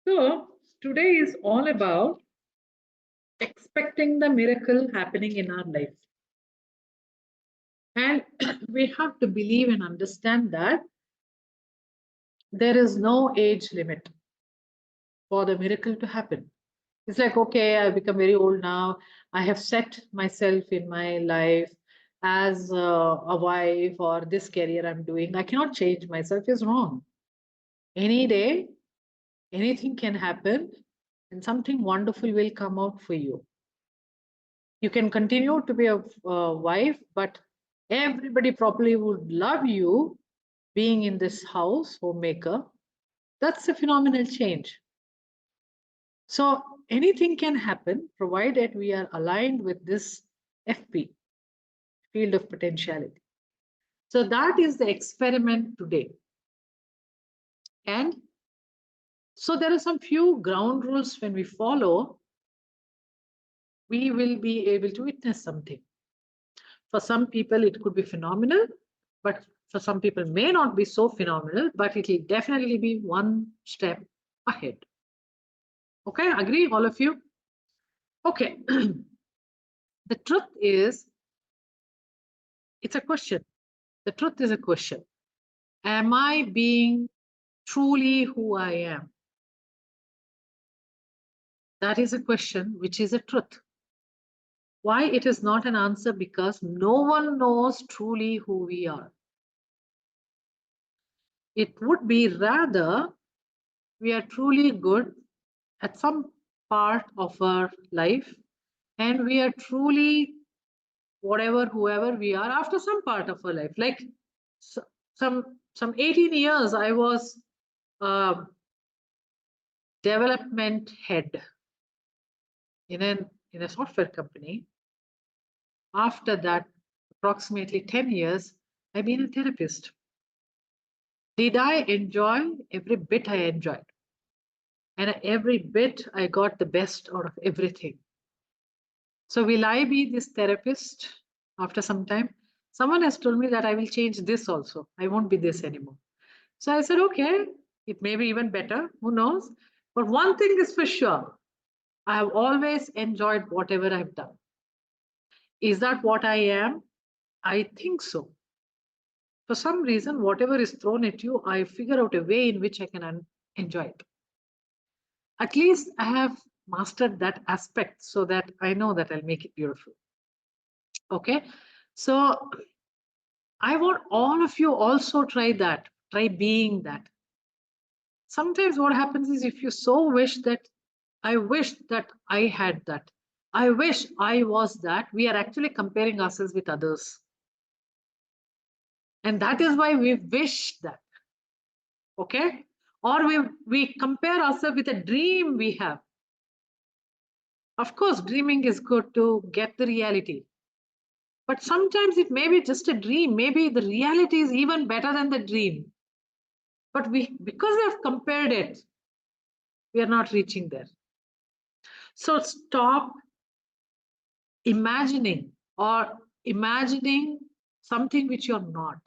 So, today is all about expecting the miracle happening in our life. And we have to believe and understand that there is no age limit for the miracle to happen. It's like, okay, I've become very old now. I have set myself in my life as a wife or this career I'm doing. I cannot change myself, is wrong. Any day, anything can happen and something wonderful will come out for you. You can continue to be a wife, but everybody probably would love you being in this house, homemaker. That's a phenomenal change. So anything can happen provided we are aligned with this FP, field of potentiality. So that is the experiment today. And so there are some few ground rules when we follow, we will be able to witness something. For some people, it could be phenomenal, but for some people may not be so phenomenal, but it will definitely be one step ahead. Okay, agree, all of you? Okay. The truth is, it's a question. The truth is a question. Am I being truly who I am? That is a question, which is a truth. Why it is not an answer? Because no one knows truly who we are. It would be rather we are truly good at some part of our life, and we are truly whatever, whoever we are after some part of our life. Like so, some 18 years, I was a development head in a software company. After that, approximately 10 years, I've been a therapist. Did I enjoy? Every bit I enjoyed. And every bit I got the best out of everything. So will I be this therapist after some time? Someone has told me that I will change this also. I won't be this anymore. So I said, okay, it may be even better. Who knows? But one thing is for sure. I have always enjoyed whatever I've done. Is that what I am? I think so. For some reason, whatever is thrown at you, I figure out a way in which I can enjoy it. At least I have mastered that aspect so that I know that I'll make it beautiful. Okay. So I want all of you also try that, try being that. Sometimes what happens is if you so wish that, I wish that I had that, I wish I was that, we are actually comparing ourselves with others. And that is why we wish that. Okay. Or we compare ourselves with a dream we have. Of course, dreaming is good to get the reality. But sometimes it may be just a dream. Maybe the reality is even better than the dream. But because we have compared it, we are not reaching there. So stop imagining something which you're not.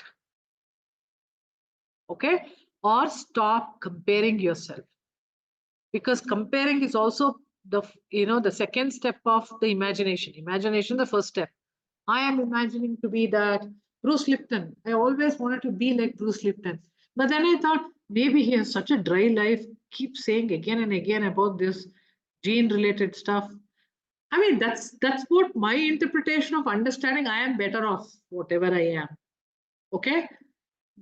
Okay? Or stop comparing yourself. Because comparing is also the second step of the imagination. Imagination, the first step. I am imagining to be that Bruce Lipton. I always wanted to be like Bruce Lipton. But then I thought maybe he has such a dry life, keep saying again and again about this gene-related stuff. I mean, that's what my interpretation of understanding I am better off, whatever I am. Okay?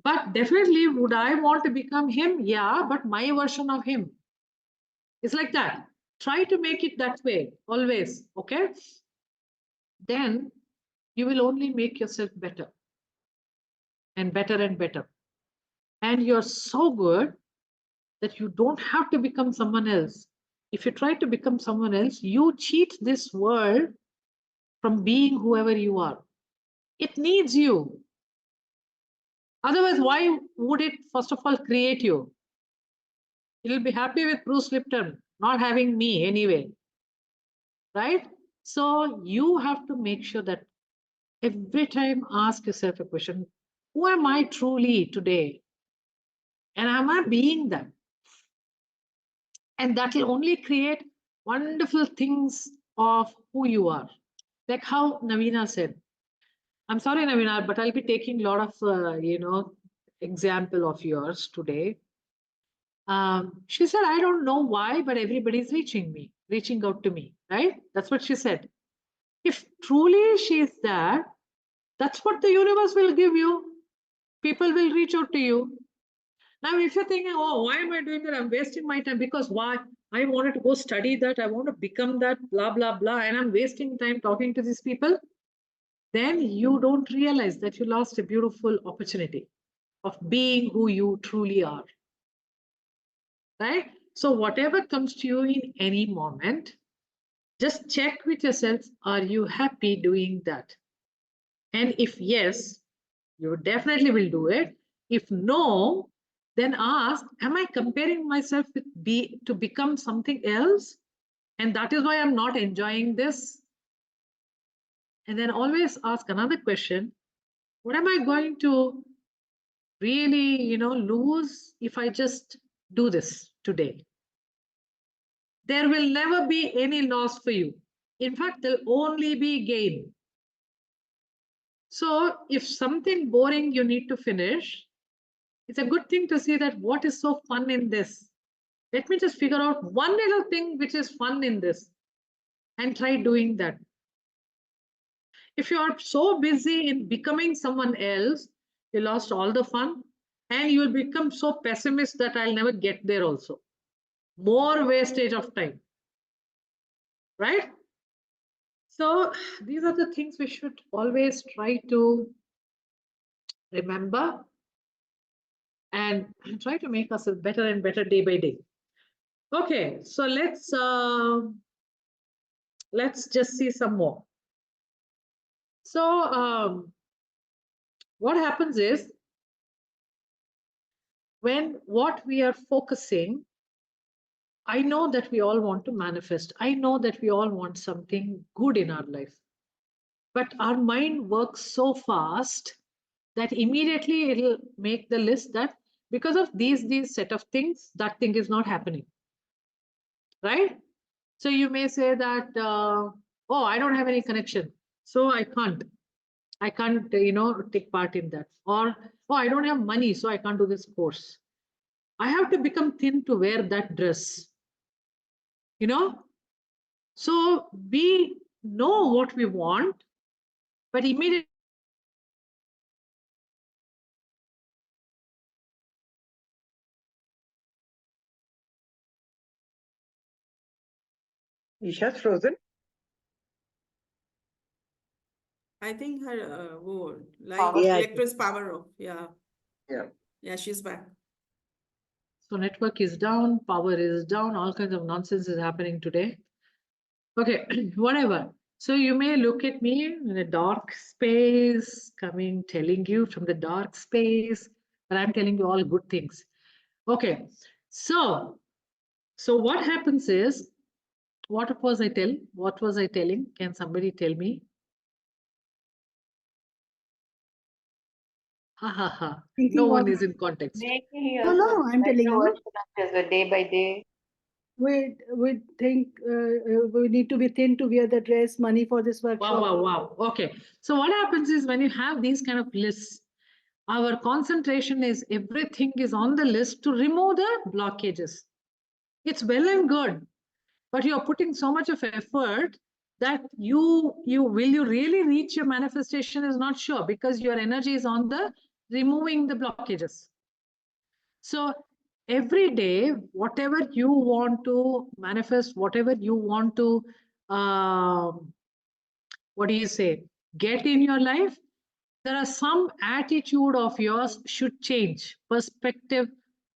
But definitely, would I want to become him? Yeah, but my version of him. It's like that. Try to make it that way, always. Okay? Then you will only make yourself better and better and better. And you're so good that you don't have to become someone else. If you try to become someone else, you cheat this world from being whoever you are. It needs you. Otherwise, why would it, first of all, create you? It'll be happy with Bruce Lipton not having me anyway. Right? So you have to make sure that every time ask yourself a question, who am I truly today? And am I being that? And that will only create wonderful things of who you are. Like how Navina said, I'm sorry, Navina, but I'll be taking a lot of, example of yours today. She said, I don't know why, but everybody's reaching out to me, right? That's what she said. If truly she's there, that's what the universe will give you. People will reach out to you. Now, if you're thinking, oh, why am I doing that? I'm wasting my time because why? I wanted to go study that. I want to become that, blah, blah, blah. And I'm wasting time talking to these people. Then you don't realize that you lost a beautiful opportunity of being who you truly are. Right? So, whatever comes to you in any moment, just check with yourself, are you happy doing that? And if yes, you definitely will do it. If no, then ask, am I comparing myself with to become something else? And that is why I'm not enjoying this. And then always ask another question, what am I going to really, lose if I just do this today? There will never be any loss for you. In fact, there'll only be gain. So if something boring you need to finish, it's a good thing to see that what is so fun in this. Let me just figure out one little thing which is fun in this and try doing that. If you are so busy in becoming someone else, you lost all the fun and you will become so pessimist that I'll never get there also. More wastage of time, right? So these are the things we should always try to remember and try to make ourselves better and better day by day. Okay, so let's just see some more. So what happens is when what we are focusing, I know that we all want to manifest. I know that we all want something good in our life. But our mind works so fast that immediately it'll make the list that because of these set of things, that thing is not happening. Right? So you may say that, oh, I don't have any connection, so I can't, take part in that. Or, oh, I don't have money, so I can't do this course. I have to become thin to wear that dress. So we know what we want, but immediately Isha's frozen. I think her Power. Yeah, electric power off. Yeah. Yeah. Yeah, she's back. so network is down, power is down, all kinds of nonsense is happening today. Okay, whatever. So you may look at me in a dark space, telling you from the dark space, but I'm telling you all good things. Okay, so what happens is, what was I telling? Can somebody tell me? Ha ha ha. No Thinking one of is in context. no, I'm telling you. Day by day. We think we need to be thin to wear the dress, money for this Wow, workshop. wow, wow. Okay. So what happens is when you have these kind of lists, our concentration is everything is on the list to remove the blockages. It's well and good, but you're putting so much of effort that you will you really reach your manifestation is not sure because your energy is on the removing the blockages. So every day, whatever you want to manifest, whatever you want to, what do you say, get in your life, there are some attitude of yours should change. Perspective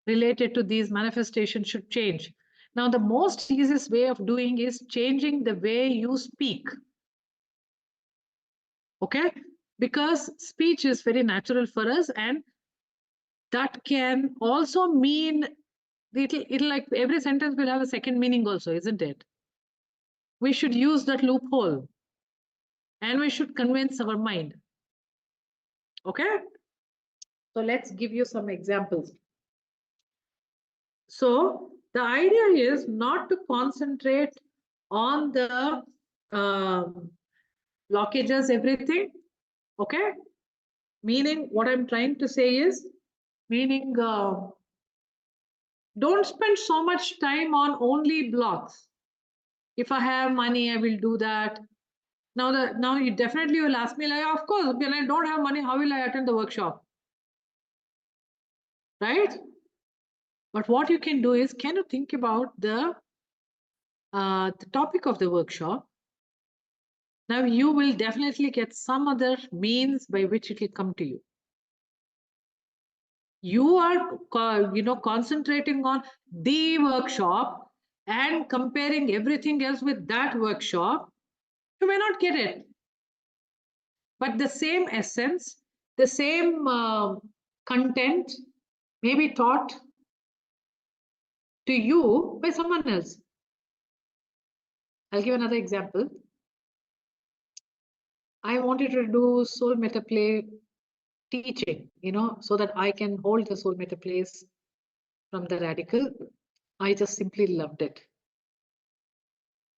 related to these manifestations should change. Now, the most easiest way of doing is changing the way you speak. Okay? Because speech is very natural for us, and that can also mean it'll like every sentence will have a second meaning also, isn't it? We should use that loophole and we should convince our mind. Okay? So let's give you some examples. So The idea is not to concentrate on the blockages, everything. Okay. Meaning, what I'm trying to say is, meaning, don't spend so much time on only blocks. If I have money, I will do that. Now you definitely will ask me, like, of course, when I don't have money, how will I attend the workshop? Right? But what you can do is, can you think about the topic of the workshop? Now you will definitely get some other means by which it will come to you. You are, concentrating on the workshop and comparing everything else with that workshop. You may not get it, but the same essence, the same content may be taught to you by someone else. I'll give another example. I wanted to do soul meta play teaching, so that I can hold the soul meta plays from the radical. I just simply loved it.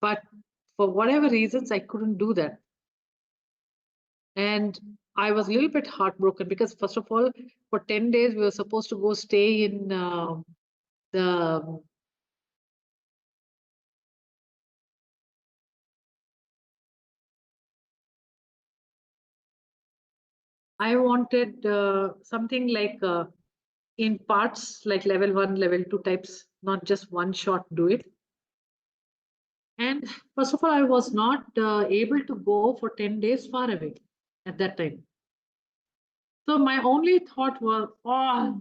But for whatever reasons, I couldn't do that. And I was a little bit heartbroken because, first of all, for 10 days, we were supposed to go stay in the I wanted something like in parts, like level 1, level 2 types, not just one shot do it. And first of all, I was not able to go for 10 days far away at that time. So my only thought was, oh,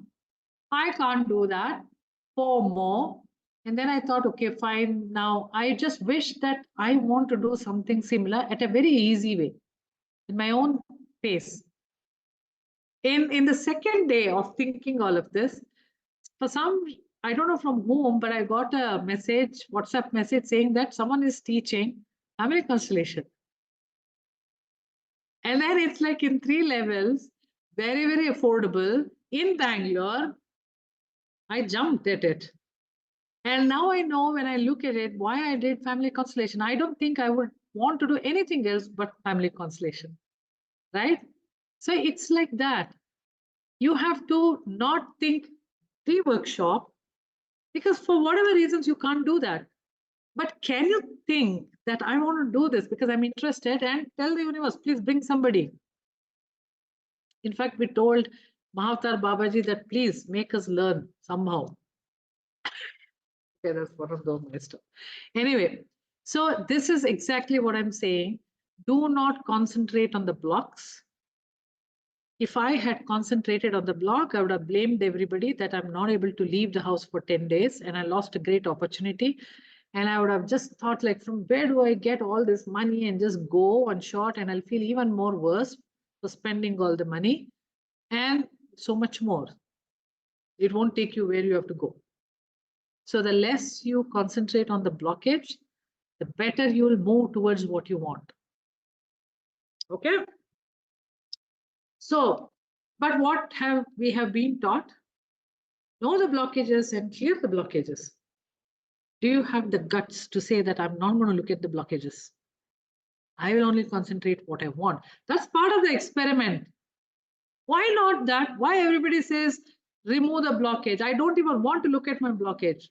I can't do that. 4 more. And then I thought, okay, fine. Now I just wish that I want to do something similar at a very easy way, in my own pace. In the second day of thinking all of this, for some, I don't know from whom, but I got a message, WhatsApp message saying that someone is teaching family constellation. And then it's like in 3 levels, very, very affordable in Bangalore. I jumped at it. And now I know, when I look at it, why I did family constellation. I don't think I would want to do anything else but family constellation, right? So it's like that. You have to not think the workshop, because for whatever reasons you can't do that. But can you think that I want to do this because I'm interested, and tell the universe, please bring somebody. In fact, we told Mahavatar Babaji that please make us learn somehow. Okay, that's one of those messed up. Anyway, so this is exactly what I'm saying. Do not concentrate on the blocks. If I had concentrated on the block, I would have blamed everybody that I'm not able to leave the house for 10 days and I lost a great opportunity. And I would have just thought, like, from where do I get all this money, and just go on short, and I'll feel even more worse for spending all the money and so much more. It won't take you where you have to go. So the less you concentrate on the blockage, the better you will move towards what you want. Okay. So, but what have we been taught? Know the blockages and clear the blockages. Do you have the guts to say that I'm not going to look at the blockages? I will only concentrate what I want. That's part of the experiment. Why not that? Why everybody says remove the blockage? I don't even want to look at my blockage.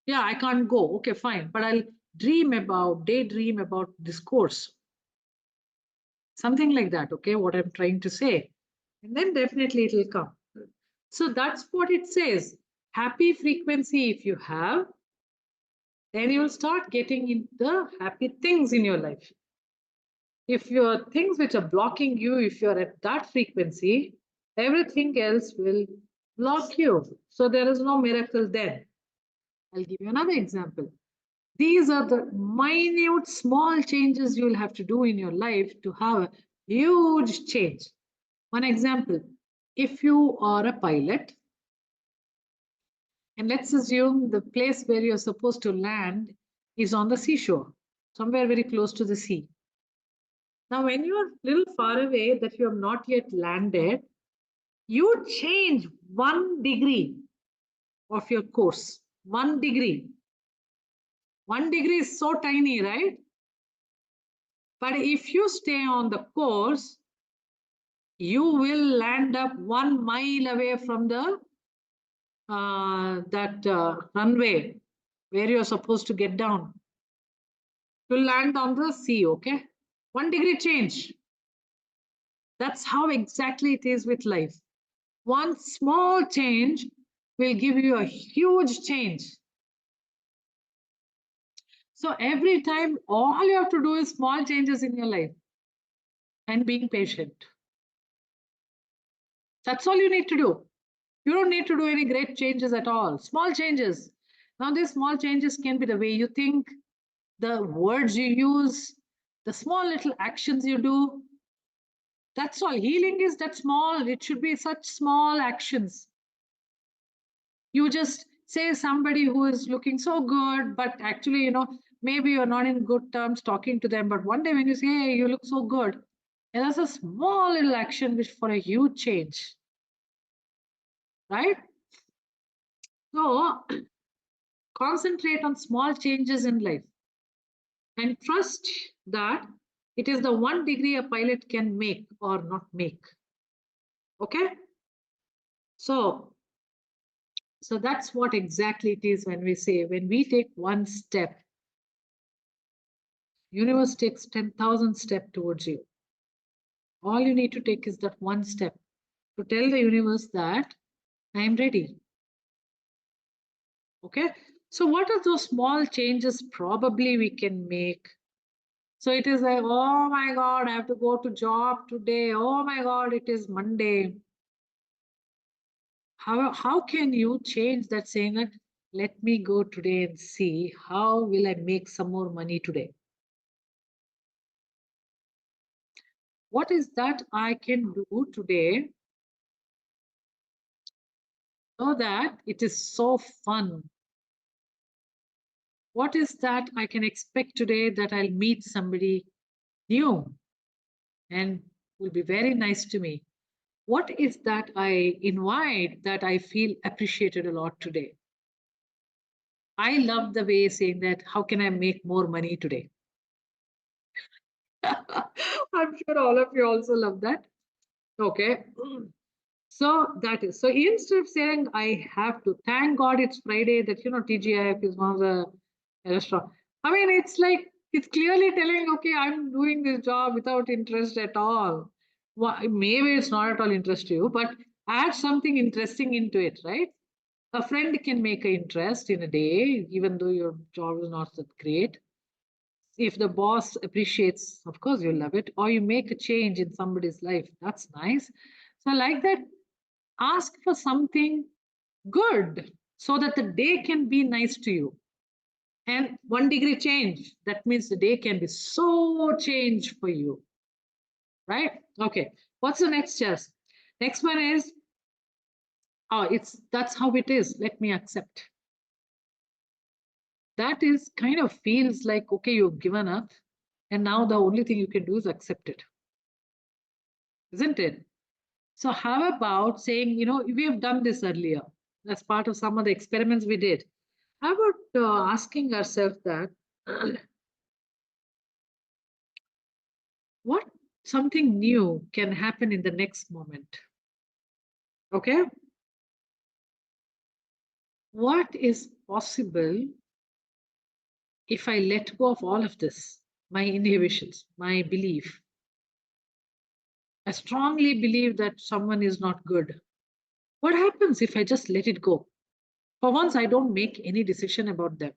Yeah, I can't go. Okay, fine. But I'll daydream about this course. Something like that, okay, what I'm trying to say. And then definitely it will come. So that's what it says. Happy frequency, if you have, then you'll start getting into happy things in your life. If your things which are blocking you, if you're at that frequency, everything else will block you. So there is no miracle then. I'll give you another example. These are the minute, small changes you will have to do in your life to have a huge change. One example, if you are a pilot, and let's assume the place where you're supposed to land is on the seashore, somewhere very close to the sea. Now, when you're a little far away that you have not yet landed, you change 1 degree. of your course. 1 degree. 1 degree is so tiny, right? But if you stay on the course, you will land up 1 mile away from the runway where you're supposed to get down. To land on the sea, okay? 1 degree change. That's how exactly it is with life. One small change will give you a huge change. So every time, all you have to do is small changes in your life and being patient. That's all you need to do. You don't need to do any great changes at all. Small changes. Now, these small changes can be the way you think, the words you use, the small little actions you do. That's all. Healing is that small. It should be such small actions. You just say somebody who is looking so good, but actually, maybe you're not in good terms talking to them. But one day when you say, hey, you look so good, and that's a small little action which for a huge change. Right? So concentrate on small changes in life and trust that it is the 1 degree a pilot can make or not make. Okay? So that's what exactly it is when we say, when we take one step, universe takes 10,000 steps towards you. All you need to take is that one step to tell the universe that I am ready. Okay? So what are those small changes probably we can make? So it is like, oh my God, I have to go to job today. Oh my God, it is Monday. How can you change that saying that, let me go today and see how will I make some more money today? What is that I can do today so that it is so fun? What is that I can expect today that I'll meet somebody new and will be very nice to me? What is that I invite that I feel appreciated a lot today? I love the way saying that, how can I make more money today? I'm sure all of you also love that. Okay. So that is, so instead of saying I have to, thank God it's Friday, that TGIF is one of the restaurant. I mean, it's like, it's clearly telling, okay, I'm doing this job without interest at all. Maybe it's not at all interest to you, but add something interesting into it, right? A friend can make an interest in a day, even though your job is not that great. If the boss appreciates, of course you love it, or you make a change in somebody's life, that's nice. So like that, ask for something good so that the day can be nice to you. And 1 degree change, that means the day can be so changed for you. Right? Okay. What's the next chest? Next one is, that's how it is. Let me accept. That is kind of feels like, okay, you've given up, and now the only thing you can do is accept it. Isn't it? So how about saying, we have done this earlier as part of some of the experiments we did. How about asking ourselves that, what something new can happen in the next moment? Okay? What is possible if I let go of all of this, my inhibitions, my belief? I strongly believe that someone is not good. What happens if I just let it go? For once, I don't make any decision about them,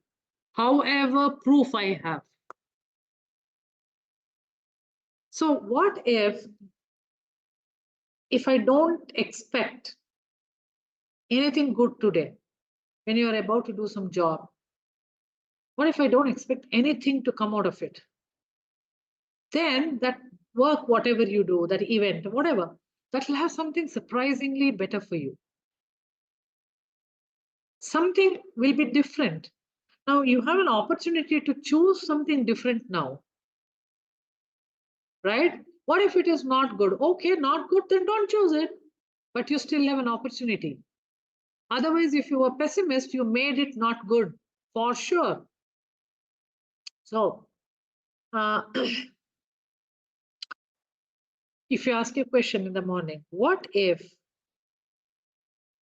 however proof I have. So what if I don't expect anything good today, when you are about to do some job? What if I don't expect anything to come out of it? Then that work, whatever you do, that event, whatever, that will have something surprisingly better for you. Something will be different. Now you have an opportunity to choose something different now. Right? What if it is not good? Okay, not good, then don't choose it. But you still have an opportunity. Otherwise, if you were pessimist, you made it not good, for sure. So, if you ask a question in the morning, what if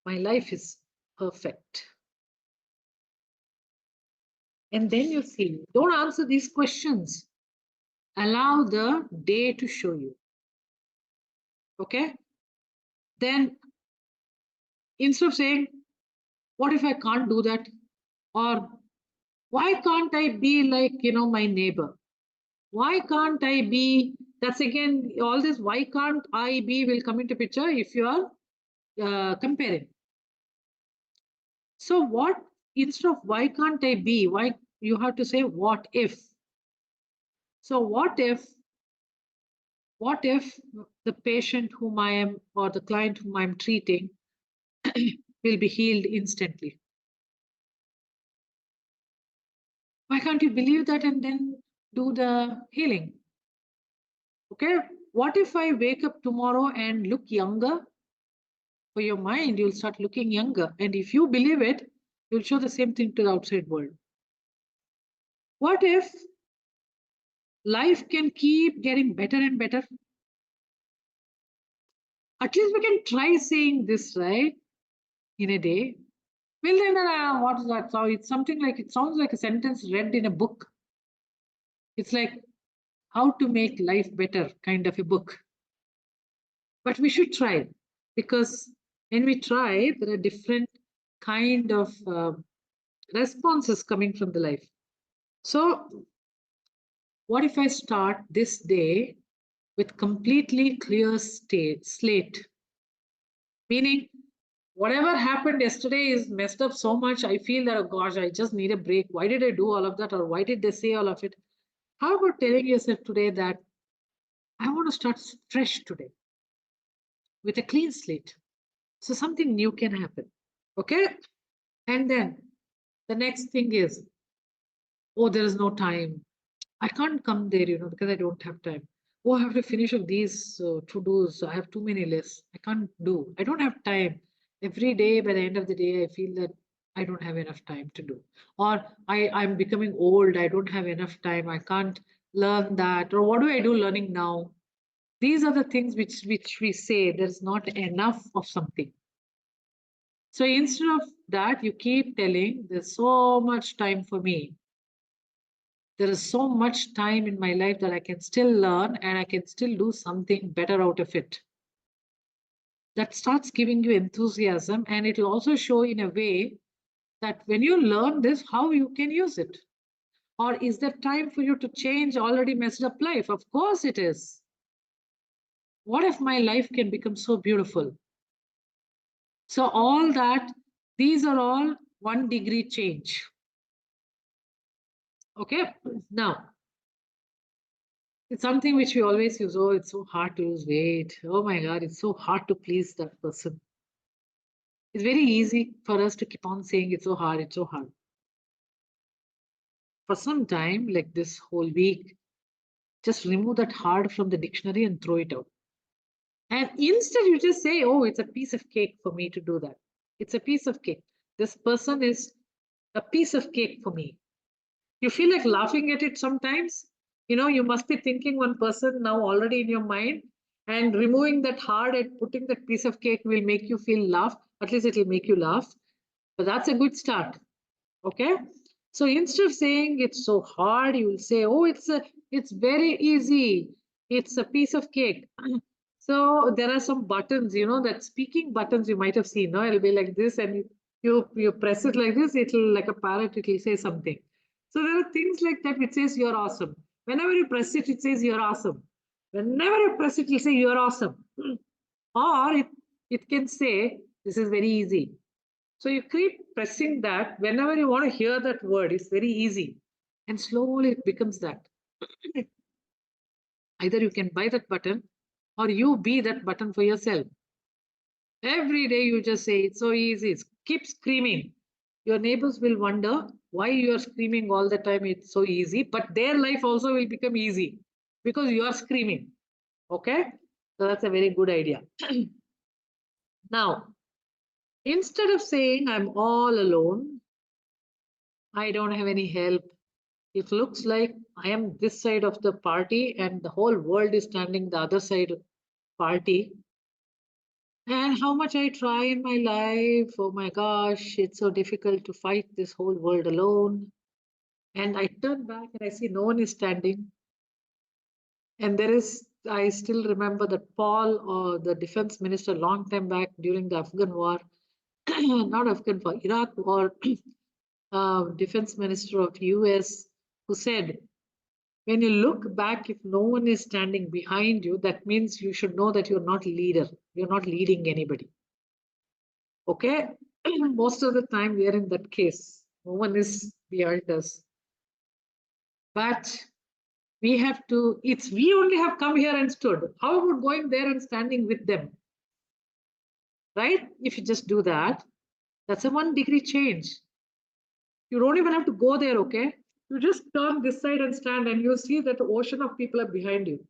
my life is perfect? And then you see, don't answer these questions. Allow the day to show you. Okay? Then instead of saying, what if I can't do that? Or why can't I be like, my neighbor? Why can't I be? That's again, all this why can't I be will come into picture if you are comparing. So what, instead of why can't I be, why you have to say what if? So what if the patient whom I am or the client whom I'm treating will be healed instantly? Why can't you believe that and then do the healing? Okay, what if I wake up tomorrow and look younger? For your mind, you'll start looking younger. And if you believe it, you'll show the same thing to the outside world. What if life can keep getting better and better? At least we can try saying this, right? In a day. Well, then, what is that? So it's something like, it sounds like a sentence read in a book. It's like how to make life better kind of a book. But we should try, because when we try, there are different kind of responses coming from the life. So what if I start this day with completely clear slate? Meaning, whatever happened yesterday is messed up so much, I feel that, oh gosh, I just need a break. Why did I do all of that? Or why did they say all of it? How about telling yourself today that I want to start fresh today with a clean slate? So something new can happen. Okay? And then the next thing is, oh, there is no time. I can't come there, because I don't have time. Oh, I have to finish up these to-dos. I have too many lists. I can't do. I don't have time. Every day, by the end of the day, I feel that I don't have enough time to do. Or I'm becoming old. I don't have enough time. I can't learn that. Or what do I do learning now? These are the things which we say there's not enough of something. So instead of that, you keep telling there's so much time for me. There is so much time in my life that I can still learn and I can still do something better out of it. That starts giving you enthusiasm, and it will also show in a way that when you learn this, how you can use it. Or is there time for you to change already messed up life? Of course it is. What if my life can become so beautiful? So all that, these are all 1 degree change. Okay, now it's something which we always use. Oh, it's so hard to lose weight. Oh my God, it's so hard to please that person. It's very easy for us to keep on saying it's so hard, it's so hard. For some time, like this whole week, just remove that hard from the dictionary and throw it out. And instead, you just say, oh, it's a piece of cake for me to do that. It's a piece of cake. This person is a piece of cake for me. You feel like laughing at it sometimes. You must be thinking one person now already in your mind, and removing that hard and putting that piece of cake will make you feel laugh. At least it will make you laugh. But that's a good start. Okay. So instead of saying it's so hard, you will say, oh, it's very easy. It's a piece of cake. So there are some buttons, that speaking buttons you might have seen. No, it'll be like this, and you press it like this, it'll like a parrot, it'll say something. So there are things like that which says you're awesome. Whenever you press it, it says you're awesome. Whenever you press it, it'll say you're awesome. Or it can say this is very easy. So you keep pressing that whenever you want to hear that word. It's very easy. And slowly it becomes that. Either you can buy that button or you be that button for yourself. Every day you just say it's so easy. Keep screaming. Your neighbors will wonder why you are screaming all the time. It's so easy, but their life also will become easy because you are screaming. Okay, so that's a very good idea. Now, Instead of saying, I'm all alone, I don't have any help. It looks like I am this side of the party and the whole world is standing the other side party. And how much I try in my life, oh my gosh, it's so difficult to fight this whole world alone. And I turn back and I see no one is standing. And there is, I still remember that Paul, or the defense minister, long time back during the Afghan war, not Afghan war, Iraq war, defense minister of US, who said, when you look back, if no one is standing behind you, that means you should know that you're not leader. You're not leading anybody. Okay? Most of the time we are in that case. No one is behind us. But we have to, it's we only have come here and stood. How about going there and standing with them? Right? If you just do that, that's a 1 degree change. You don't even have to go there, okay? You just turn this side and stand, and you'll see that the ocean of people are behind you.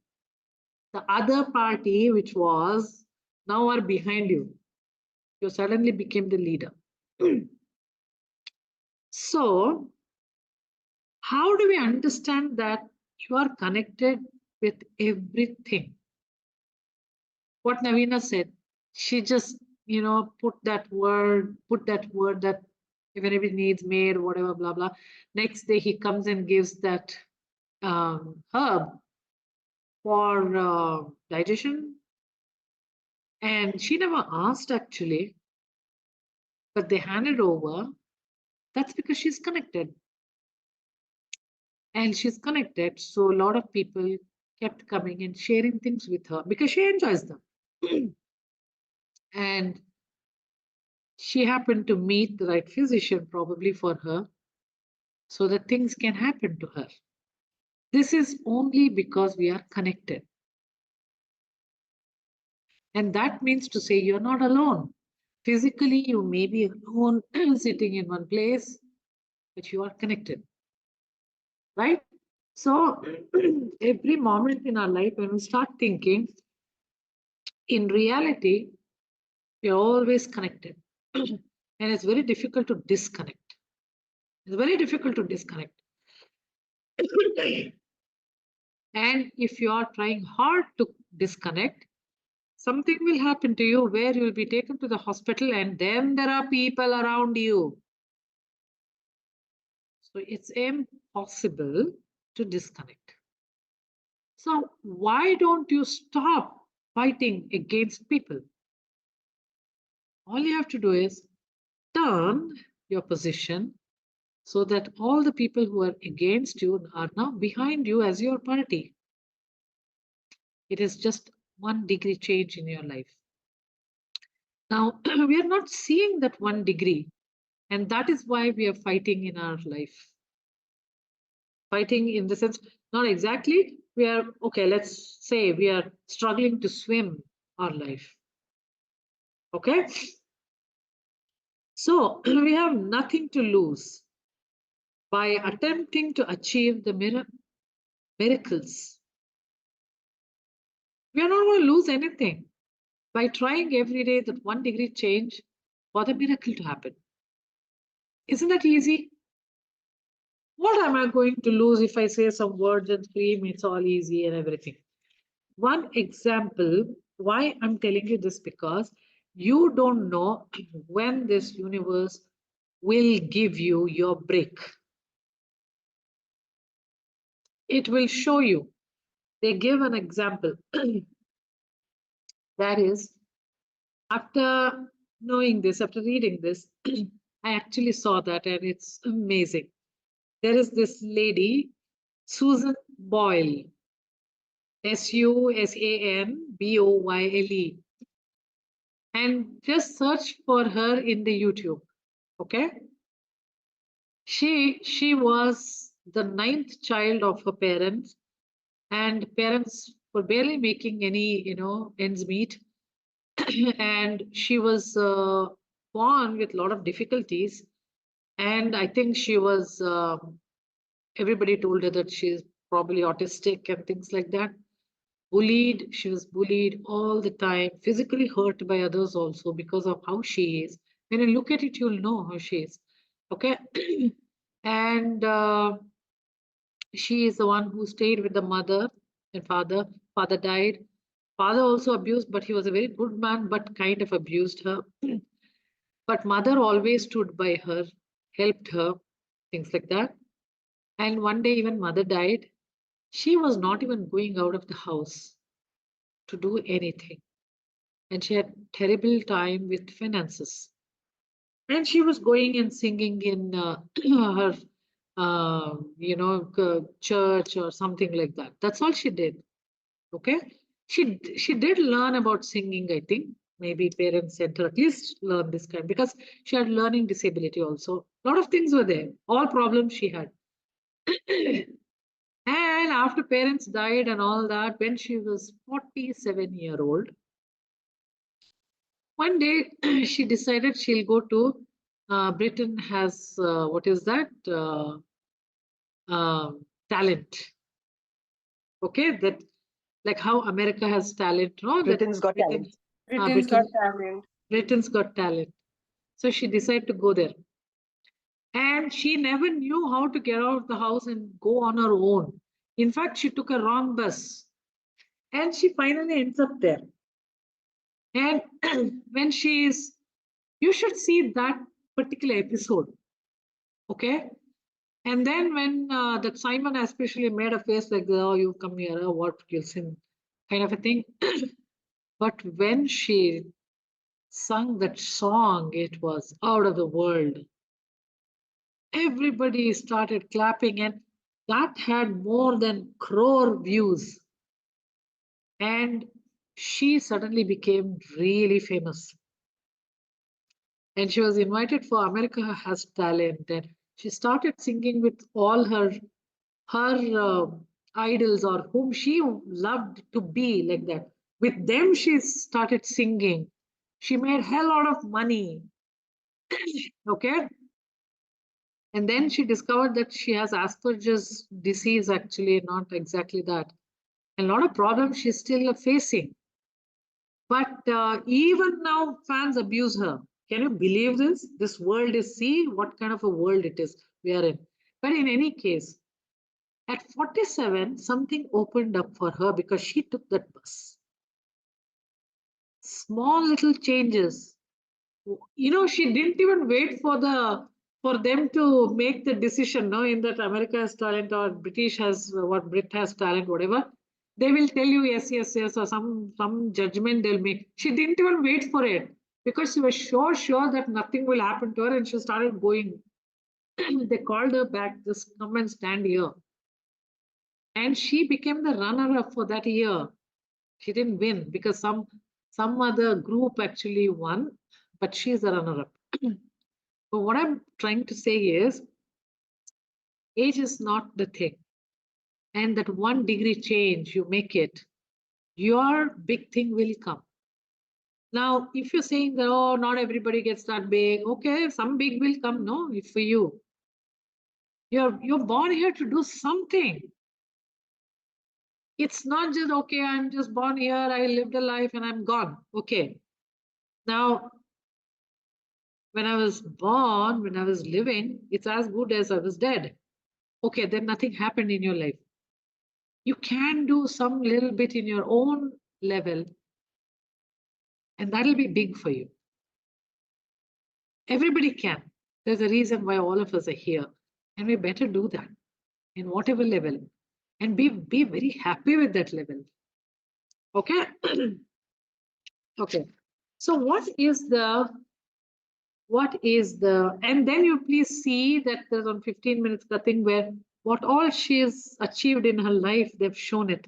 The other party, which was now are behind you. You suddenly became the leader. So, how do we understand that you are connected with everything? What Navina said, she just, put that word that if anybody needs maid, whatever, blah, blah. Next day he comes and gives that herb for digestion. And she never asked actually, but they handed over. That's because she's connected. And she's connected. So a lot of people kept coming and sharing things with her because she enjoys them. And she happened to meet the right physician probably for her so that things can happen to her. This is only because we are connected. And that means to say you're not alone. Physically, you may be alone sitting in one place, but you are connected. Right? So every moment in our life, when we start thinking, in reality, we are always connected. And it's very difficult to disconnect. It's very difficult to disconnect. And if you are trying hard to disconnect, something will happen to you where you will be taken to the hospital and then there are people around you. So it's impossible to disconnect. So why don't you stop fighting against people? All you have to do is turn your position so that all the people who are against you are now behind you as your party. It is just 1 degree change in your life. Now, we are not seeing that 1 degree, and that is why we are fighting in our life. Fighting in the sense, not exactly, we are, okay, let's say we are struggling to swim our life. Okay? So, we have nothing to lose by attempting to achieve the miracles. We are not going to lose anything by trying every day that 1 degree change for the miracle to happen. Isn't that easy? What am I going to lose if I say some words and scream, it's all easy and everything? One example, why I'm telling you this, because you don't know when this universe will give you your break. It will show you. They give an example. That is, after knowing this, after reading this, I actually saw that and it's amazing. There is this lady, Susan Boyle, Susanboyle, and just search for her in the YouTube. Okay. She was the 9th child of her parents, and parents were barely making any, ends meet. And she was born with a lot of difficulties. And I think she was, everybody told her that she's probably autistic and things like that. Bullied, she was bullied all the time, physically hurt by others also because of how she is. When you look at it, you'll know who she is. Okay. And she is the one who stayed with the mother and father. Father died. Father also abused, but he was a very good man, but kind of abused her. But mother always stood by her, helped her, things like that. And one day, even mother died. She was not even going out of the house to do anything. And she had terrible time with finances. And she was going and singing in her, church or something like that. That's all she did. Okay. She did learn about singing, I think. Maybe parents said to her, at least learn this kind, because she had learning disability also. A lot of things were there, all problems she had. And after parents died and all that, when she was 47-year-old, one day she decided she'll go to Britain has what is that talent. Okay, that like how America has talent, no? Britain's Got Britain, Talent. Britain's Got Talent. Britain's got talent. So she decided to go there. And she never knew how to get out of the house and go on her own. In fact, she took a wrong bus. And she finally ends up there. And when she is, you should see that particular episode. Okay. And then when that Simon especially made a face like, oh, you come here, oh, what you'll sing, kind of a thing. But when she sung that song, it was out of the world. Everybody started clapping, and that had more than crore views. And she suddenly became really famous. And she was invited for America Has Talent, and she started singing with all her idols or whom she loved to be like that. With them, she started singing. She made hell lot of money. Okay. And then she discovered that she has Asperger's disease, actually, not exactly that. And a lot of problems she's still facing. But even now, fans abuse her. Can you believe this? This world is, see what kind of a world it is we are in. But in any case, at 47, something opened up for her because she took that bus. Small little changes. She didn't even wait for them to make the decision. No, in that America has talent or British has what Brit has talent, whatever. They will tell you yes, yes, yes, or some judgment they'll make. She didn't even wait for it because she was sure that nothing will happen to her, and she started going. They called her back, just come and stand here. And she became the runner-up for that year. She didn't win because some other group actually won, but she's the runner-up. So what I'm trying to say is, age is not the thing. And that 1 degree change, you make it, your big thing will come. Now, if you're saying that, oh, not everybody gets that big, okay, some big will come, no, if for you. You're born here to do something. It's not just, okay, I'm just born here, I lived a life and I'm gone. Okay. Now, when I was born, when I was living, it's as good as I was dead. Okay, then nothing happened in your life. You can do some little bit in your own level, and that'll be big for you. Everybody can. There's a reason why all of us are here, and we better do that in whatever level, and be very happy with that level. Okay. Okay. So what is the, and then you please see that there's on 15 minutes the thing where what all she has achieved in her life, they've shown it.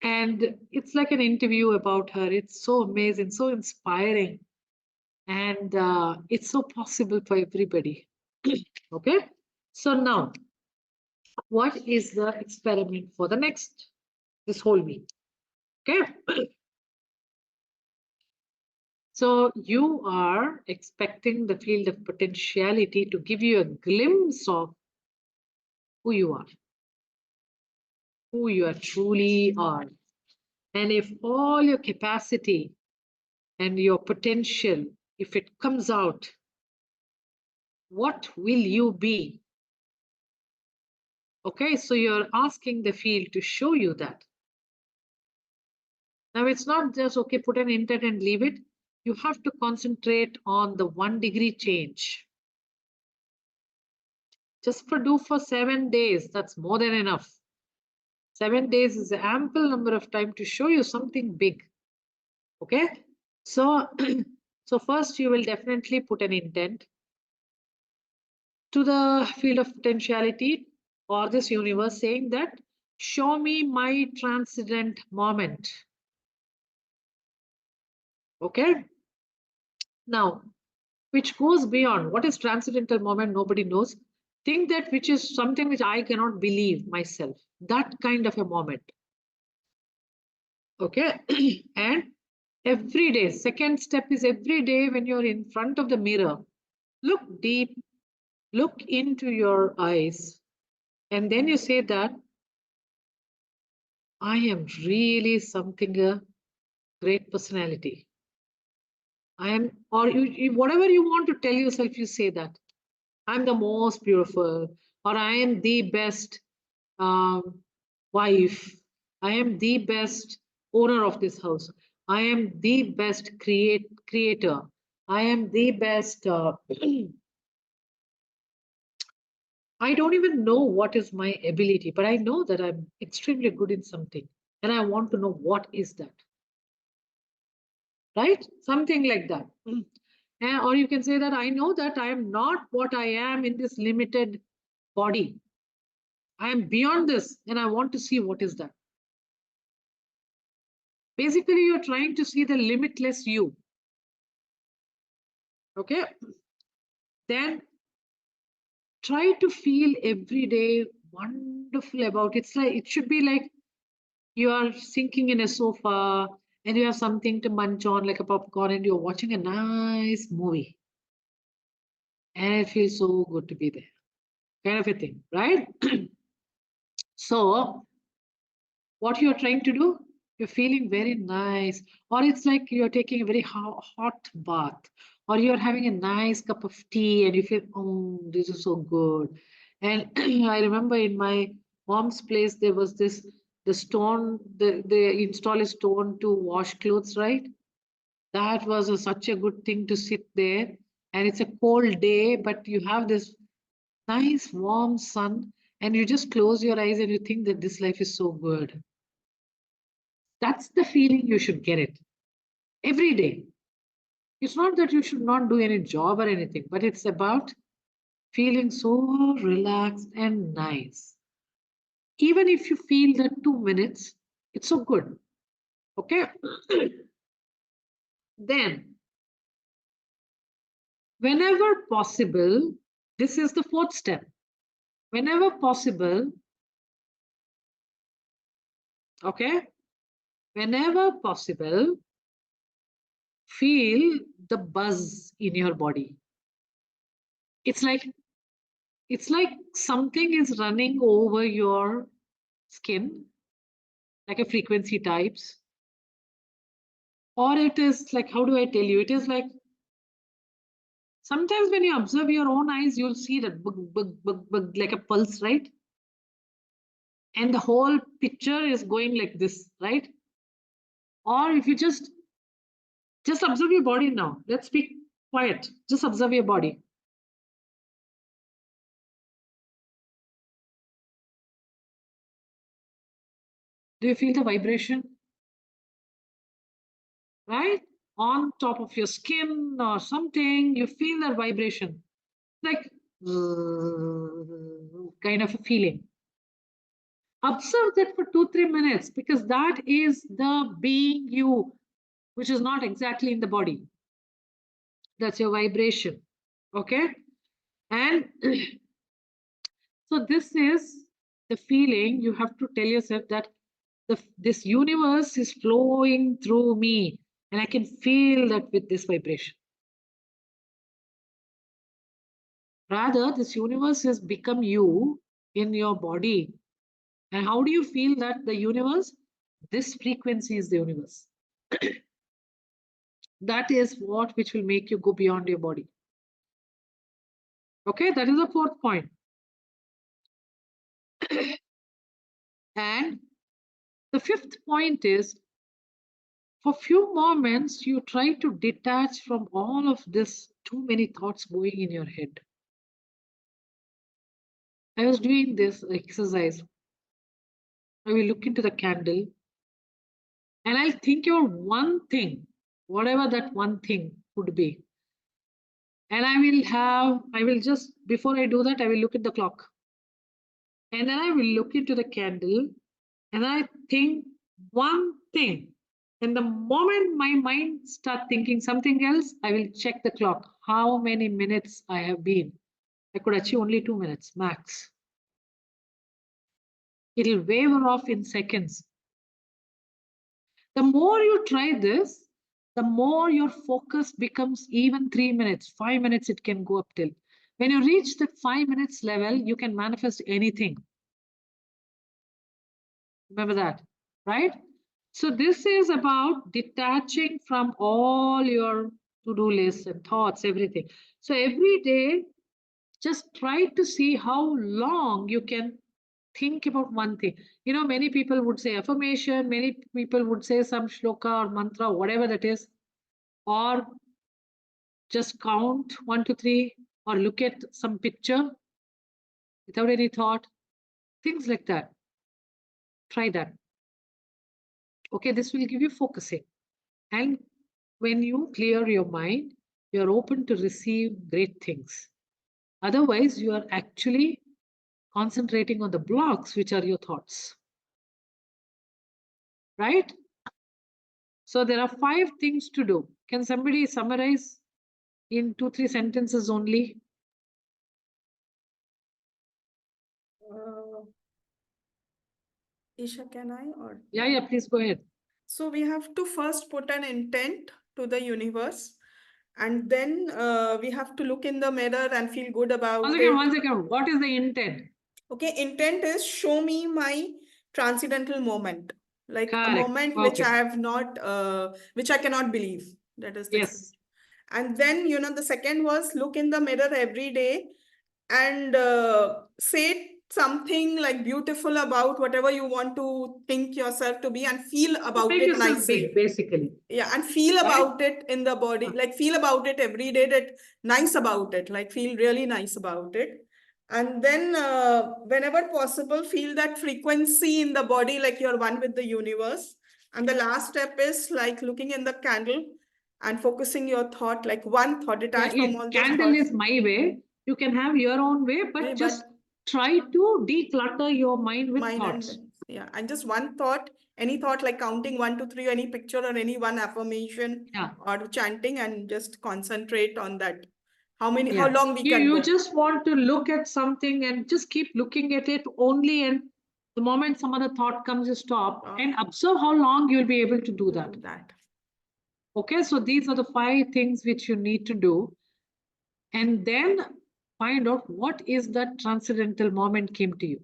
And it's like an interview about her. It's so amazing, so inspiring. And it's so possible for everybody. Okay. So now, what is the experiment for the next, this whole week? Okay. So you are expecting the field of potentiality to give you a glimpse of who you truly are. And if all your capacity and your potential if it comes out, what will you be? Okay, so you're asking the field to show you that. Now it's not just, okay, put an intent and leave it. You have to concentrate on the 1 degree change. Just for 7 days, that's more than enough. 7 days is an ample number of time to show you something big. Okay, so so first you will definitely put an intent to the field of potentiality or this universe, saying that show me my transcendent moment. Okay, now which goes beyond what is transcendental moment, nobody knows. Think that which is something which I cannot believe myself, that kind of a moment. Okay, and every day, second step is every day when you're in front of the mirror, look deep, look into your eyes, and then you say that I am really something, a great personality. I am, or whatever you want to tell yourself, you say that I'm the most beautiful, or I am the best wife. I am the best owner of this house. I am the best creator. I am the best. I don't even know what is my ability, but I know that I'm extremely good in something, and I want to know what is that. Right? Something like that. Or you can say that I know that I am not what I am in this limited body. I am beyond this, and I want to see what is that. Basically, you're trying to see the limitless you. Okay? Then try to feel every day wonderful about it. It's like it should be like you are sinking in a sofa and you have something to munch on like a popcorn and you're watching a nice movie. And it feels so good to be there. Kind of a thing, right? So what you're trying to do, you're feeling very nice, or it's like you're taking a very hot bath, or you're having a nice cup of tea and you feel, oh, this is so good. And I remember in my mom's place, there was this, the stone, they install a stone to wash clothes, right? That was such a good thing to sit there. And it's a cold day, but you have this nice warm sun, and you just close your eyes and you think that this life is so good. That's the feeling you should get it every day. It's not that you should not do any job or anything, but it's about feeling so relaxed and nice. Even if you feel that 2 minutes, it's so good. Okay. Then, whenever possible, this is the fourth step. Whenever possible, okay, whenever possible, feel the buzz in your body. It's like something is running over your skin, like a frequency types. Or it is like, how do I tell you? It is like sometimes when you observe your own eyes, you'll see that bug, bug, bug, bug, like a pulse, right? And the whole picture is going like this, right? Or if you just observe your body now. Let's be quiet. Just observe your body. Do you feel the vibration? Right? On top of your skin or something, you feel that vibration. Like kind of a feeling. Observe that for 2-3 minutes because that is the being you, which is not exactly in the body. That's your vibration. Okay. And so this is the feeling you have to tell yourself that this universe is flowing through me and I can feel that with this vibration. Rather, this universe has become you in your body. And how do you feel that the universe? This frequency is the universe. That is what which will make you go beyond your body. Okay, that is the fourth point. And the fifth point is, for few moments, you try to detach from all of this, too many thoughts going in your head. I was doing this exercise. I will look into the candle and I'll think about one thing, whatever that one thing could be. And I will just, before I do that, I will look at the clock. And then I will look into the candle and I think one thing. And the moment my mind starts thinking something else, I will check the clock, how many minutes I have been. I could achieve only 2 minutes max. It'll waver off in seconds. The more you try this, the more your focus becomes even 3 minutes, 5 minutes it can go up till. When you reach that 5 minutes level, you can manifest anything. Remember that, right? So this is about detaching from all your to-do lists and thoughts, everything. So every day, just try to see how long you can think about one thing. You know, many people would say affirmation, many people would say some shloka or mantra, whatever that is, or just count 1 to 3, or look at some picture without any thought, things like that. Try that. Okay, this will give you focusing. And when you clear your mind, you're open to receive great things. Otherwise, you are actually concentrating on the blocks, which are your thoughts. Right? So there are 5 things to do. Can somebody summarize in 2-3 sentences only? Isha, can I or? Yeah, please go ahead. So we have to first put an intent to the universe, and then we have to look in the mirror and feel good about it. One second. What is the intent? Okay, intent is show me my transcendental moment, like a Correct. moment which Okay. I have not, which I cannot believe. That is the Yes. And then, the second was look in the mirror every day and say something like beautiful about whatever you want to think yourself to be and feel about Make it yourself nicely. big, basically. Yeah, and feel Right? about it in the body, like feel about it every day, that nice about it, like feel really nice about it. And then whenever possible, feel that frequency in the body, like you're one with the universe. And the last step is like looking in the candle and focusing your thought, like one thought, detached from all the Candle thoughts. is my way. You can have your own way, but just try to declutter your mind with thoughts. And just one thought, any thought like counting 1 to 3, any picture or any one affirmation or chanting, and just concentrate on that. How long we can You go. just want to look at something and just keep looking at it only, and the moment some other thought comes, you stop and observe how long you'll be able to do that. Okay, so these are the 5 things which you need to do. And then find out what is that transcendental moment came to you.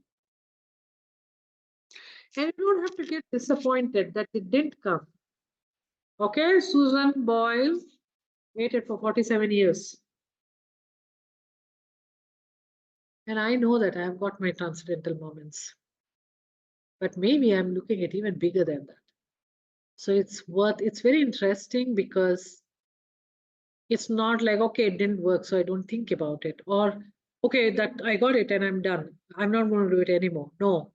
And you don't have to get disappointed that it didn't come. Okay, Susan Boyle waited for 47 years. And I know that I have got my transcendental moments. But maybe I'm looking at even bigger than that. So it's very interesting, because it's not like, okay, it didn't work, so I don't think about it. Or, okay, that I got it and I'm done. I'm not going to do it anymore. No,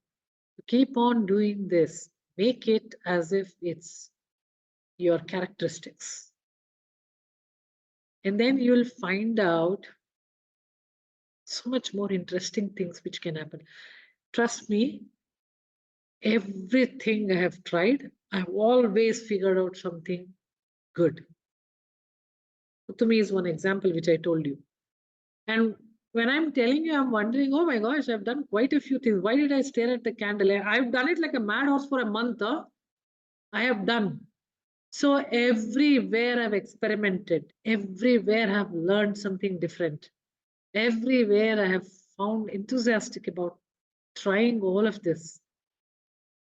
keep on doing this. Make it as if it's your characteristics. And then you'll find out so much more interesting things which can happen. Trust me, everything I have tried, I've always figured out something good. Utami is one example which I told you. And when I'm telling you, I'm wondering, oh my gosh, I've done quite a few things. Why did I stare at the candle? I've done it like a mad horse for a month. I have done. So everywhere I've experimented, everywhere I've learned something different. Everywhere I have found enthusiastic about trying all of this.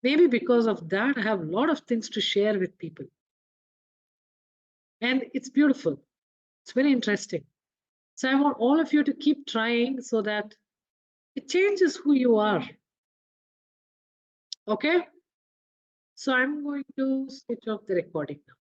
Maybe because of that, I have a lot of things to share with people. And it's beautiful. It's very interesting. So I want all of you to keep trying so that it changes who you are. Okay? So I'm going to switch off the recording now.